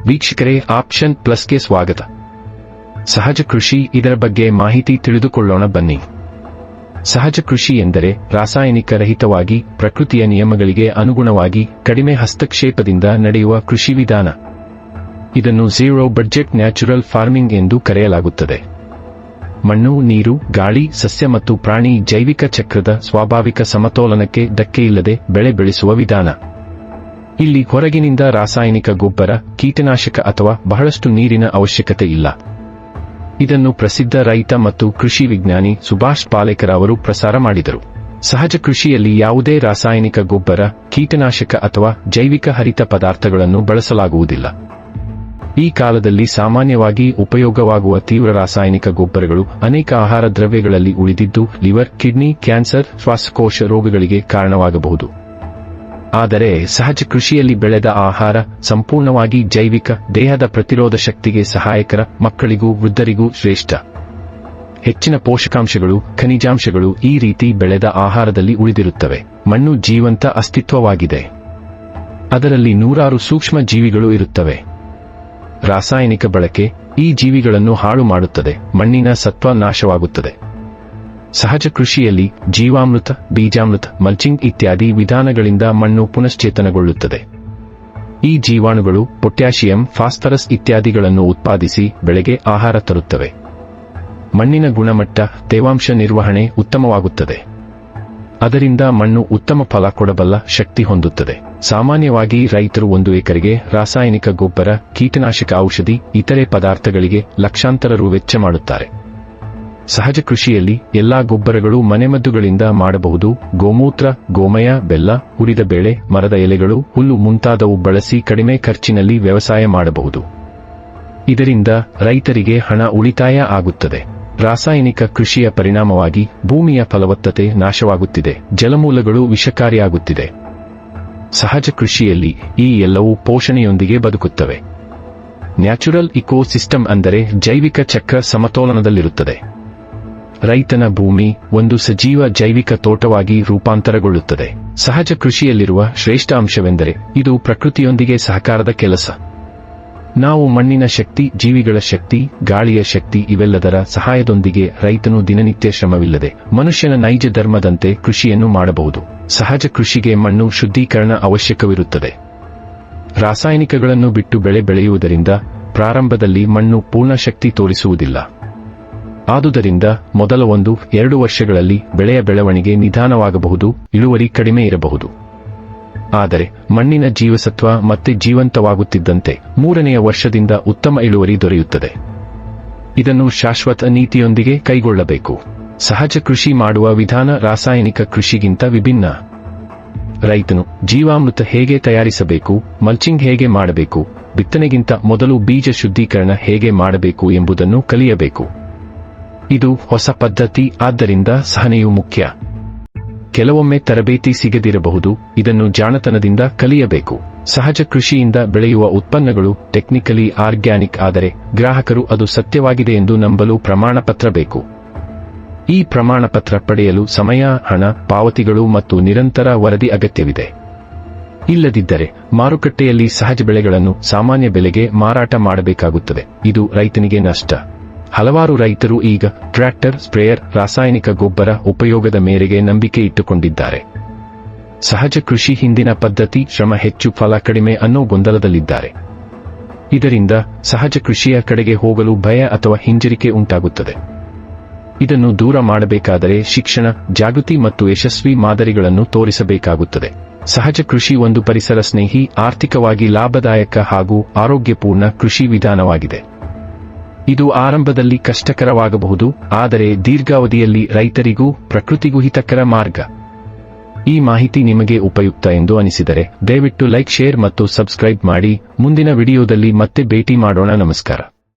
ವೀಕ್ಷಕರೇ, ಆಪ್ಷನ್ ಪ್ಲಸ್ಗೆ ಸ್ವಾಗತ. ಸಹಜ ಕೃಷಿ, ಇದರ ಬಗ್ಗೆ ಮಾಹಿತಿ ತಿಳಿದುಕೊಳ್ಳೋಣ ಬನ್ನಿ. ಸಹಜ ಕೃಷಿ ಎಂದರೆ ರಾಸಾಯನಿಕ ರಹಿತವಾಗಿ ಪ್ರಕೃತಿಯ ನಿಯಮಗಳಿಗೆ ಅನುಗುಣವಾಗಿ ಕಡಿಮೆ ಹಸ್ತಕ್ಷೇಪದಿಂದ ನಡೆಯುವ ಕೃಷಿ ವಿಧಾನ. ಇದನ್ನು ಝೀರೋ ಬಡ್ಜೆಟ್ ನ್ಯಾಚುರಲ್ ಫಾರ್ಮಿಂಗ್ ಎಂದು ಕರೆಯಲಾಗುತ್ತದೆ. ಮಣ್ಣು, ನೀರು, ಗಾಳಿ, ಸಸ್ಯ ಮತ್ತು ಪ್ರಾಣಿ ಜೈವಿಕ ಚಕ್ರದ ಸ್ವಾಭಾವಿಕ ಸಮತೋಲನಕ್ಕೆ ಧಕ್ಕೆಯಿಲ್ಲದೆ ಬೆಳೆ ಬೆಳೆಸುವ ವಿಧಾನ. ಇಲ್ಲಿ ಹೊರಗಿನಿಂದ ರಾಸಾಯನಿಕ ಗೊಬ್ಬರ, ಕೀಟನಾಶಕ ಅಥವಾ ಬಹಳಷ್ಟು ನೀರಿನ ಅವಶ್ಯಕತೆ ಇಲ್ಲ. ಇದನ್ನು ಪ್ರಸಿದ್ಧ ರೈತ ಮತ್ತು ಕೃಷಿ ವಿಜ್ಞಾನಿ ಸುಭಾಷ್ ಪಾಲೇಕರ್ ಅವರು ಪ್ರಸಾರ ಮಾಡಿದರು. ಸಹಜ ಕೃಷಿಯಲ್ಲಿ ಯಾವುದೇ ರಾಸಾಯನಿಕ ಗೊಬ್ಬರ, ಕೀಟನಾಶಕ ಅಥವಾ ಜೈವಿಕ ಹರಿತ ಪದಾರ್ಥಗಳನ್ನು ಬಳಸಲಾಗುವುದಿಲ್ಲ. ಈ ಕಾಲದಲ್ಲಿ ಸಾಮಾನ್ಯವಾಗಿ ಉಪಯೋಗವಾಗುವ ತೀವ್ರ ರಾಸಾಯನಿಕ ಗೊಬ್ಬರಗಳು ಅನೇಕ ಆಹಾರ ದ್ರವ್ಯಗಳಲ್ಲಿ ಉಳಿದಿದ್ದು ಲಿವರ್, ಕಿಡ್ನಿ, ಕ್ಯಾನ್ಸರ್, ಶ್ವಾಸಕೋಶ ರೋಗಗಳಿಗೆ ಕಾರಣವಾಗಬಹುದು. ಆದರೆ ಸಹಜ ಕೃಷಿಯಲ್ಲಿ ಬೆಳೆದ ಆಹಾರ ಸಂಪೂರ್ಣವಾಗಿ ಜೈವಿಕ, ದೇಹದ ಪ್ರತಿರೋಧ ಶಕ್ತಿಗೆ ಸಹಾಯಕರ, ಮಕ್ಕಳಿಗೂ ವೃದ್ಧರಿಗೂ ಶ್ರೇಷ್ಠ. ಹೆಚ್ಚಿನ ಪೋಷಕಾಂಶಗಳು, ಖನಿಜಾಂಶಗಳು ಈ ರೀತಿ ಬೆಳೆದ ಆಹಾರದಲ್ಲಿ ಉಳಿದಿರುತ್ತವೆ. ಮಣ್ಣು ಜೀವಂತ ಅಸ್ತಿತ್ವವಾಗಿದೆ. ಅದರಲ್ಲಿ ನೂರಾರು ಸೂಕ್ಷ್ಮ ಜೀವಿಗಳು ಇರುತ್ತವೆ. ರಾಸಾಯನಿಕ ಬಳಕೆ ಈ ಜೀವಿಗಳನ್ನು ಹಾಳು ಮಾಡುತ್ತದೆ, ಮಣ್ಣಿನ ಸತ್ವ ನಾಶವಾಗುತ್ತದೆ. ಸಹಜ ಕೃಷಿಯಲ್ಲಿ ಜೀವಾಮೃತ, ಬೀಜಾಮೃತ, ಮಲ್ಚಿಂಗ್ ಇತ್ಯಾದಿ ವಿಧಾನಗಳಿಂದ ಮಣ್ಣು ಪುನಶ್ಚೇತನಗೊಳ್ಳುತ್ತದೆ. ಈ ಜೀವಾಣುಗಳು ಪೊಟ್ಯಾಷಿಯಂ, ಫಾಸ್ಫರಸ್ ಇತ್ಯಾದಿಗಳನ್ನು ಉತ್ಪಾದಿಸಿ ಬೆಳೆಗೆ ಆಹಾರ ತರುತ್ತವೆ. ಮಣ್ಣಿನ ಗುಣಮಟ್ಟ, ತೇವಾಂಶ ನಿರ್ವಹಣೆ ಉತ್ತಮವಾಗುತ್ತದೆ. ಅದರಿಂದ ಮಣ್ಣು ಉತ್ತಮ ಫಲ ಕೊಡಬಲ್ಲ ಶಕ್ತಿ ಹೊಂದುತ್ತದೆ. ಸಾಮಾನ್ಯವಾಗಿ ರೈತರು 1 ಎಕರೆಗೆ ರಾಸಾಯನಿಕ ಗೊಬ್ಬರ, ಕೀಟನಾಶಕ ಔಷಧಿ, ಇತರೆ ಪದಾರ್ಥಗಳಿಗೆ ಲಕ್ಷಾಂತರ ರು ವೆಚ್ಚ ಮಾಡುತ್ತಾರೆ. ಸಹಜ ಕೃಷಿಯಲ್ಲಿ ಎಲ್ಲಾ ಗೊಬ್ಬರಗಳು ಮನೆಮದ್ದುಗಳಿಂದ ಮಾಡಬಹುದು. ಗೋಮೂತ್ರ, ಗೋಮಯ, ಬೆಲ್ಲ, ಹುರಿದ ಬೇಳೆ, ಮರದ ಎಲೆಗಳು, ಹುಲ್ಲು ಮುಂತಾದವು ಬಳಸಿ ಕಡಿಮೆ ಖರ್ಚಿನಲ್ಲಿ ವ್ಯವಸಾಯ ಮಾಡಬಹುದು. ಇದರಿಂದ ರೈತರಿಗೆ ಹಣ ಉಳಿತಾಯ ಆಗುತ್ತದೆ. ರಾಸಾಯನಿಕ ಕೃಷಿಯ ಪರಿಣಾಮವಾಗಿ ಭೂಮಿಯ ಫಲವತ್ತತೆ ನಾಶವಾಗುತ್ತಿದೆ, ಜಲಮೂಲಗಳು ವಿಷಕಾರಿಯಾಗುತ್ತಿದೆ. ಸಹಜ ಕೃಷಿಯಲ್ಲಿ ಈ ಎಲ್ಲವೂ ಪೋಷಣೆಯೊಂದಿಗೆ ಬದುಕುತ್ತವೆ. ನ್ಯಾಚುರಲ್ ಇಕೋ ಸಿಸ್ಟಮ್ ಅಂದರೆ ಜೈವಿಕ ಚಕ್ರ ಸಮತೋಲನದಲ್ಲಿರುತ್ತದೆ. ರೈತನ ಭೂಮಿ ಒಂದು ಸಜೀವ ಜೈವಿಕ ತೋಟವಾಗಿ ರೂಪಾಂತರಗೊಳ್ಳುತ್ತದೆ. ಸಹಜ ಕೃಷಿಯಲ್ಲಿರುವ ಶ್ರೇಷ್ಠ ಅಂಶವೆಂದರೆ ಇದು ಪ್ರಕೃತಿಯೊಂದಿಗೆ ಸಹಕಾರದ ಕೆಲಸ. ನಾವು ಮಣ್ಣಿನ ಶಕ್ತಿ, ಜೀವಿಗಳ ಶಕ್ತಿ, ಗಾಳಿಯ ಶಕ್ತಿ ಇವೆಲ್ಲದರ ಸಹಾಯದೊಂದಿಗೆ ರೈತನು ದಿನನಿತ್ಯ ಶ್ರಮವಿಲ್ಲದೆ ಮನುಷ್ಯನ ನೈಜ ಧರ್ಮದಂತೆ ಕೃಷಿಯನ್ನು ಮಾಡಬಹುದು. ಸಹಜ ಕೃಷಿಗೆ ಮಣ್ಣು ಶುದ್ಧೀಕರಣ ಅವಶ್ಯಕವಿರುತ್ತದೆ. ರಾಸಾಯನಿಕಗಳನ್ನು ಬಿಟ್ಟು ಬೆಳೆ ಬೆಳೆಯುವುದರಿಂದ ಪ್ರಾರಂಭದಲ್ಲಿ ಮಣ್ಣು ಪೂರ್ಣ ಶಕ್ತಿ ತೋರಿಸುವುದಿಲ್ಲ. ಆದುದರಿಂದ ಮೊದಲ 1-2 ವರ್ಷಗಳಲ್ಲಿ ಬೆಳೆಯ ಬೆಳವಣಿಗೆ ನಿಧಾನವಾಗಬಹುದು, ಇಳುವರಿ ಕಡಿಮೆ ಇರಬಹುದು. ಆದರೆ ಮಣ್ಣಿನ ಜೀವಸತ್ವ ಮತ್ತೆ ಜೀವಂತವಾಗುತ್ತಿದ್ದಂತೆ 3ನೆಯ ವರ್ಷದಿಂದ ಉತ್ತಮ ಇಳುವರಿ ದೊರೆಯುತ್ತದೆ. ಇದನ್ನು ಶಾಶ್ವತ ನೀತಿಯೊಂದಿಗೆ ಕೈಗೊಳ್ಳಬೇಕು. ಸಹಜ ಕೃಷಿ ಮಾಡುವ ವಿಧಾನ ರಾಸಾಯನಿಕ ಕೃಷಿಗಿಂತ ವಿಭಿನ್ನ. ರೈತನು ಜೀವಾಮೃತ ಹೇಗೆ ತಯಾರಿಸಬೇಕು, ಮಲ್ಚಿಂಗ್ ಹೇಗೆ ಮಾಡಬೇಕು, ಬಿತ್ತನೆಗಿಂತ ಮೊದಲು ಬೀಜ ಶುದ್ಧೀಕರಣ ಹೇಗೆ ಮಾಡಬೇಕು ಎಂಬುದನ್ನು ಕಲಿಯಬೇಕು. ಇದು ಹೊಸ ಪದ್ಧತಿ, ಆದ್ದರಿಂದ ಸಹನೆಯೂ ಮುಖ್ಯ. ಕೆಲವೊಮ್ಮೆ ತರಬೇತಿ ಸಿಗದಿರಬಹುದು. ಇದನ್ನು ಜಾಣತನದಿಂದ ಕಲಿಯಬೇಕು. ಸಹಜ ಕೃಷಿಯಿಂದ ಬೆಳೆಯುವ ಉತ್ಪನ್ನಗಳು ಟೆಕ್ನಿಕಲಿ ಆರ್ಗ್ಯಾನಿಕ್ ಆದರೆ ಗ್ರಾಹಕರು ಅದು ಸತ್ಯವಾಗಿದೆ ಎಂದು ನಂಬಲು ಪ್ರಮಾಣಪತ್ರ ಬೇಕು. ಈ ಪ್ರಮಾಣಪತ್ರ ಪಡೆಯಲು ಸಮಯ, ಹಣ, ಪಾವತಿಗಳು ಮತ್ತು ನಿರಂತರ ವರದಿ ಅಗತ್ಯವಿದೆ. ಇಲ್ಲದಿದ್ದರೆ ಮಾರುಕಟ್ಟೆಯಲ್ಲಿ ಸಹಜ ಬೆಳೆಗಳನ್ನು ಸಾಮಾನ್ಯ ಬೆಲೆಗೆ ಮಾರಾಟ ಮಾಡಬೇಕಾಗುತ್ತದೆ. ಇದು ರೈತನಿಗೆ ನಷ್ಟ. ಹಲವಾರು ರೈತರು ಈಗ ಟ್ರ್ಯಾಕ್ಟರ್, ಸ್ಪ್ರೇಯರ್, ರಾಸಾಯನಿಕ ಗೊಬ್ಬರ ಉಪಯೋಗದ ಮೇರೆಗೆ ನಂಬಿಕೆ ಇಟ್ಟುಕೊಂಡಿದ್ದಾರೆ. ಸಹಜ ಕೃಷಿ ಹಿಂದಿನ ಪದ್ಧತಿ, ಶ್ರಮ ಹೆಚ್ಚು, ಫಲ ಕಡಿಮೆ ಅನ್ನೋ ಗೊಂದಲದಲ್ಲಿದ್ದಾರೆ. ಇದರಿಂದ ಸಹಜ ಕೃಷಿಯ ಕಡೆಗೆ ಹೋಗಲು ಭಯ ಅಥವಾ ಹಿಂಜರಿಕೆ ಉಂಟಾಗುತ್ತದೆ. ಇದನ್ನು ದೂರ ಮಾಡಬೇಕಾದರೆ ಶಿಕ್ಷಣ, ಜಾಗೃತಿ ಮತ್ತು ಯಶಸ್ವಿ ಮಾದರಿಗಳನ್ನು ತೋರಿಸಬೇಕಾಗುತ್ತದೆ. ಸಹಜ ಕೃಷಿ ಒಂದು ಪರಿಸರ ಸ್ನೇಹಿ, ಆರ್ಥಿಕವಾಗಿ ಲಾಭದಾಯಕ ಹಾಗೂ ಆರೋಗ್ಯಪೂರ್ಣ ಕೃಷಿ ವಿಧಾನವಾಗಿದೆ. ಇದು ಆರಂಭದಲ್ಲಿ ಕಷ್ಟಕರವಾಗಬಹುದು, ಆದರೆ ದೀರ್ಘಾವಧಿಯಲ್ಲಿ ರೈತರಿಗೂ ಪ್ರಕೃತಿಗೂ ಹಿತಕರ ಮಾರ್ಗ. ಈ ಮಾಹಿತಿ ನಿಮಗೆ ಉಪಯುಕ್ತ ಎಂದು ಅನಿಸಿದರೆ ದಯವಿಟ್ಟು ಲೈಕ್, ಶೇರ್ ಮತ್ತು ಸಬ್ಸ್ಕ್ರೈಬ್ ಮಾಡಿ. ಮುಂದಿನ ವಿಡಿಯೋದಲ್ಲಿ ಮತ್ತೆ ಭೇಟಿ ಮಾಡೋಣ. ನಮಸ್ಕಾರ.